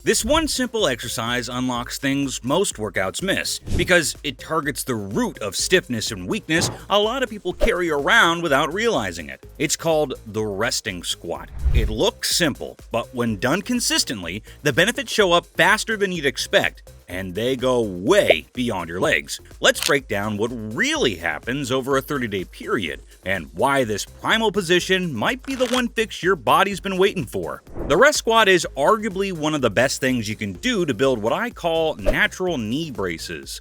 This one simple exercise unlocks things most workouts miss. Because it targets the root of stiffness and weakness a lot of people carry around without realizing it. It's called the resting squat. It looks simple, but when done consistently, the benefits show up faster than you'd expect, and they go way beyond your legs. Let's break down what really happens over a 30-day period, and why this primal position might be the one fix your body's been waiting for. The rest squat is arguably one of the best things you can do to build what I call natural knee braces.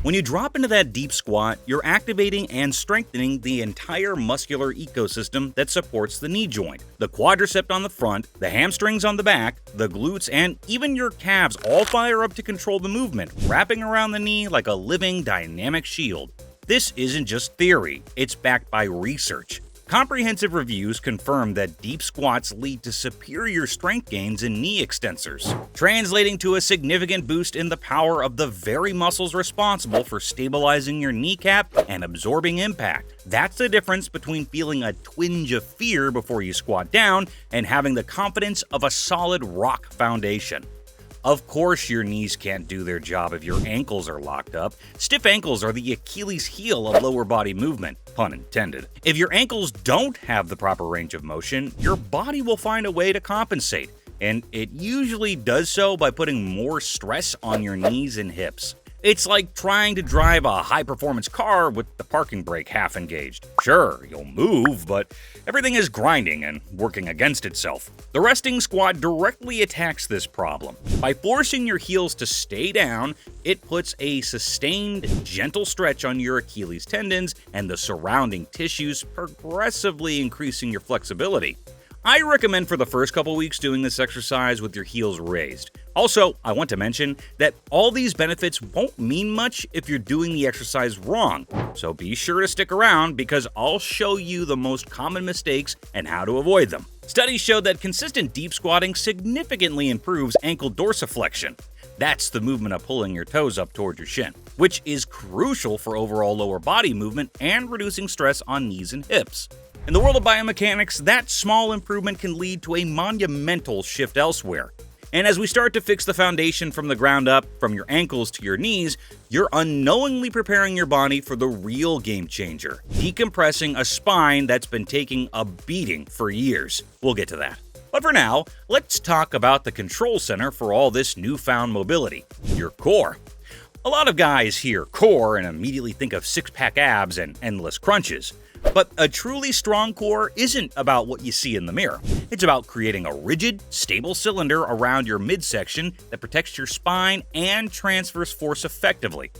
When you drop into that deep squat, you're activating and strengthening the entire muscular ecosystem that supports the knee joint. The quadricep on the front, the hamstrings on the back, the glutes, and even your calves all fire up to control the movement, wrapping around the knee like a living, dynamic shield. This isn't just theory, it's backed by research. Comprehensive reviews confirm that deep squats lead to superior strength gains in knee extensors, translating to a significant boost in the power of the very muscles responsible for stabilizing your kneecap and absorbing impact. That's the difference between feeling a twinge of fear before you squat down and having the confidence of a solid rock foundation. Of course, your knees can't do their job if your ankles are locked up. Stiff ankles are the Achilles heel of lower body movement, pun intended. If your ankles don't have the proper range of motion, your body will find a way to compensate, and it usually does so by putting more stress on your knees and hips. It's like trying to drive a high-performance car with the parking brake half engaged. Sure, you'll move, but everything is grinding and working against itself. The resting squat directly attacks this problem. By forcing your heels to stay down, it puts a sustained, gentle stretch on your Achilles tendons and the surrounding tissues, progressively increasing your flexibility. I recommend for the first couple weeks doing this exercise with your heels raised. Also, I want to mention that all these benefits won't mean much if you're doing the exercise wrong, so be sure to stick around because I'll show you the most common mistakes and how to avoid them. Studies show that consistent deep squatting significantly improves ankle dorsiflexion. That's the movement of pulling your toes up toward your shin, which is crucial for overall lower body movement and reducing stress on knees and hips. In the world of biomechanics, that small improvement can lead to a monumental shift elsewhere. And as we start to fix the foundation from the ground up, from your ankles to your knees, you're unknowingly preparing your body for the real game changer, decompressing a spine that's been taking a beating for years. We'll get to that. But for now, let's talk about the control center for all this newfound mobility, your core. A lot of guys hear core and immediately think of six-pack abs and endless crunches. But a truly strong core isn't about what you see in the mirror. It's about creating a rigid, stable cylinder around your midsection that protects your spine and transfers force effectively.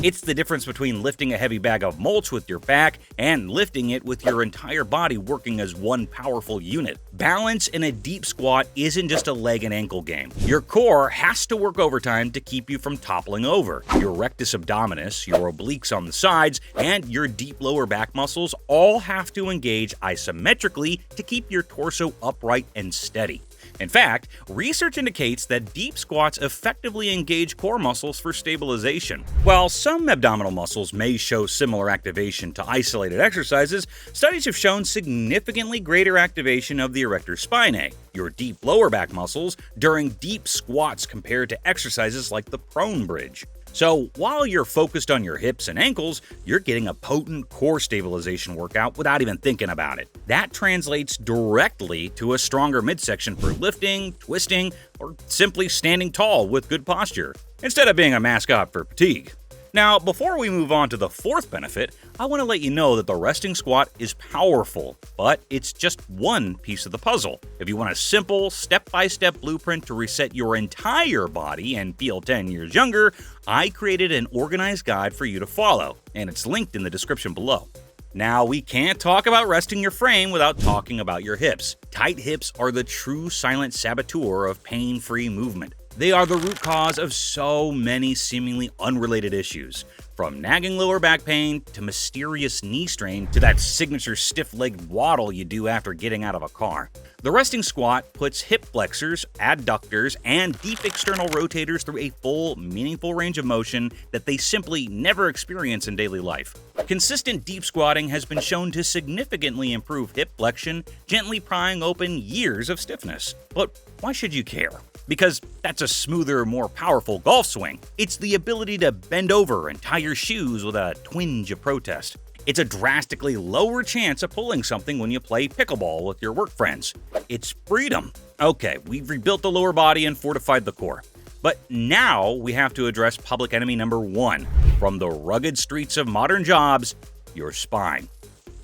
It's the difference between lifting a heavy bag of mulch with your back and lifting it with your entire body working as one powerful unit. Balance in a deep squat isn't just a leg and ankle game. Your core has to work overtime to keep you from toppling over. Your rectus abdominis, your obliques on the sides, and your deep lower back muscles all have to engage isometrically to keep your torso upright and steady. In fact, research indicates that deep squats effectively engage core muscles for stabilization. While some abdominal muscles may show similar activation to isolated exercises, studies have shown significantly greater activation of the erector spinae, your deep lower back muscles, during deep squats compared to exercises like the prone bridge. So while you're focused on your hips and ankles, you're getting a potent core stabilization workout without even thinking about it. That translates directly to a stronger midsection for lifting, twisting, or simply standing tall with good posture, instead of being a mascot for fatigue. Now, before we move on to the fourth benefit, I want to let you know that the resting squat is powerful, but it's just one piece of the puzzle. If you want a simple, step-by-step blueprint to reset your entire body and feel 10 years younger, I created an organized guide for you to follow, and it's linked in the description below. Now, we can't talk about resting your frame without talking about your hips. Tight hips are the true silent saboteur of pain-free movement. They are the root cause of so many seemingly unrelated issues, From nagging lower back pain to mysterious knee strain to that signature stiff-legged waddle you do after getting out of a car. The resting squat puts hip flexors, adductors, and deep external rotators through a full, meaningful range of motion that they simply never experience in daily life. Consistent deep squatting has been shown to significantly improve hip flexion, gently prying open years of stiffness. But why should you care? Because that's a smoother, more powerful golf swing. It's the ability to bend over and tie your shoes with a twinge of protest. It's a drastically lower chance of pulling something when you play pickleball with your work friends. It's freedom. Okay, we've rebuilt the lower body and fortified the core. But now we have to address public enemy number one from the rugged streets of modern jobs, your spine.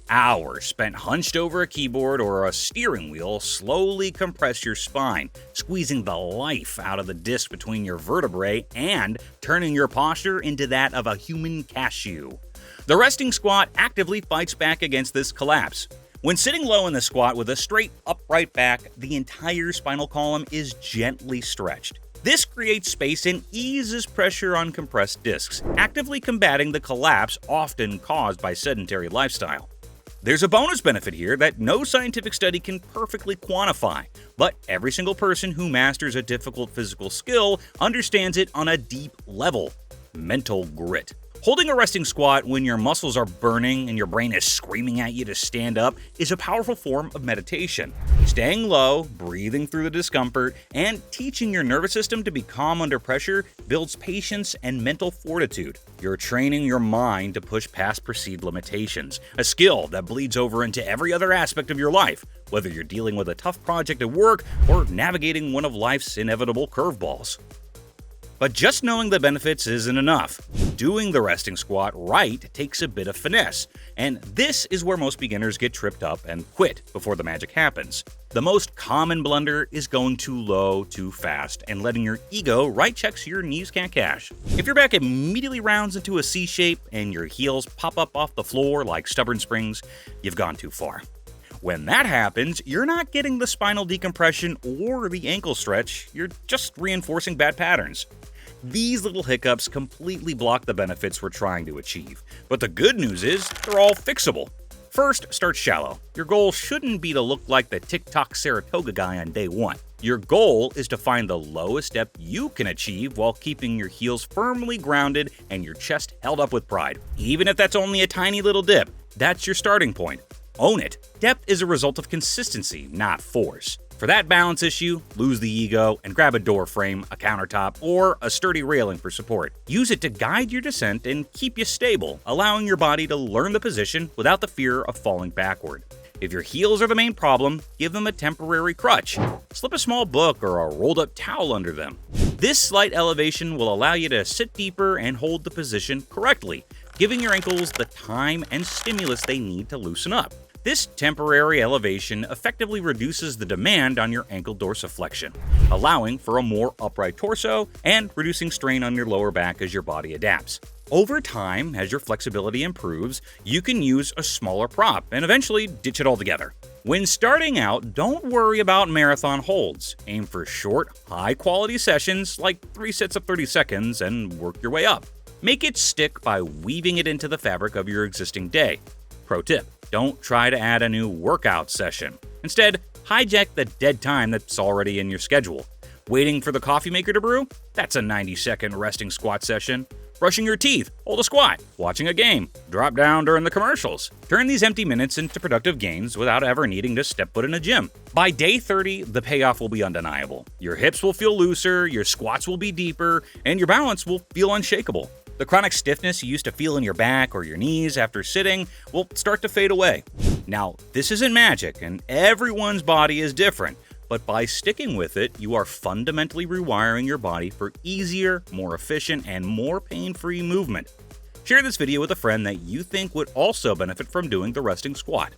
Hours spent hunched over a keyboard or a steering wheel slowly compress your spine, squeezing the life out of the disc between your vertebrae and turning your posture into that of a human cashew. The resting squat actively fights back against this collapse. When sitting low in the squat with a straight, upright back, the entire spinal column is gently stretched. This creates space and eases pressure on compressed discs, actively combating the collapse often caused by sedentary lifestyle. There's a bonus benefit here that no scientific study can perfectly quantify, but every single person who masters a difficult physical skill understands it on a deep level: mental grit. Holding a resting squat when your muscles are burning and your brain is screaming at you to stand up is a powerful form of meditation. Staying low, breathing through the discomfort, and teaching your nervous system to be calm under pressure builds patience and mental fortitude. You're training your mind to push past perceived limitations, a skill that bleeds over into every other aspect of your life, whether you're dealing with a tough project at work or navigating one of life's inevitable curveballs. But just knowing the benefits isn't enough. Doing the resting squat right takes a bit of finesse, and this is where most beginners get tripped up and quit before the magic happens. The most common blunder is going too low, too fast, and letting your ego write checks your knees can't cash. If your back immediately rounds into a C shape and your heels pop up off the floor like stubborn springs, you've gone too far. When that happens, you're not getting the spinal decompression or the ankle stretch, you're just reinforcing bad patterns. These little hiccups completely block the benefits we're trying to achieve. But the good news is, they're all fixable. First, start shallow. Your goal shouldn't be to look like the TikTok Saratoga guy on day one. Your goal is to find the lowest depth you can achieve while keeping your heels firmly grounded and your chest held up with pride. Even if that's only a tiny little dip, that's your starting point. Own it. Depth is a result of consistency, not force. For that balance issue, lose the ego and grab a door frame, a countertop, or a sturdy railing for support. Use it to guide your descent and keep you stable, allowing your body to learn the position without the fear of falling backward. If your heels are the main problem, give them a temporary crutch. Slip a small book or a rolled-up towel under them. This slight elevation will allow you to sit deeper and hold the position correctly, giving your ankles the time and stimulus they need to loosen up. This temporary elevation effectively reduces the demand on your ankle dorsiflexion, allowing for a more upright torso and reducing strain on your lower back as your body adapts. Over time, as your flexibility improves, you can use a smaller prop and eventually ditch it altogether. When starting out, don't worry about marathon holds. Aim for short, high-quality sessions like 3 sets of 30 seconds and work your way up. Make it stick by weaving it into the fabric of your existing day. Pro tip: don't try to add a new workout session. Instead, hijack the dead time that's already in your schedule. Waiting for the coffee maker to brew? That's a 90-second resting squat session. Brushing your teeth? Hold a squat. Watching a game? Drop down during the commercials. Turn these empty minutes into productive gains without ever needing to step foot in a gym. By day 30, the payoff will be undeniable. Your hips will feel looser, your squats will be deeper, and your balance will feel unshakable. The chronic stiffness you used to feel in your back or your knees after sitting will start to fade away. Now, this isn't magic, and everyone's body is different, but by sticking with it, you are fundamentally rewiring your body for easier, more efficient, and more pain-free movement. Share this video with a friend that you think would also benefit from doing the resting squat.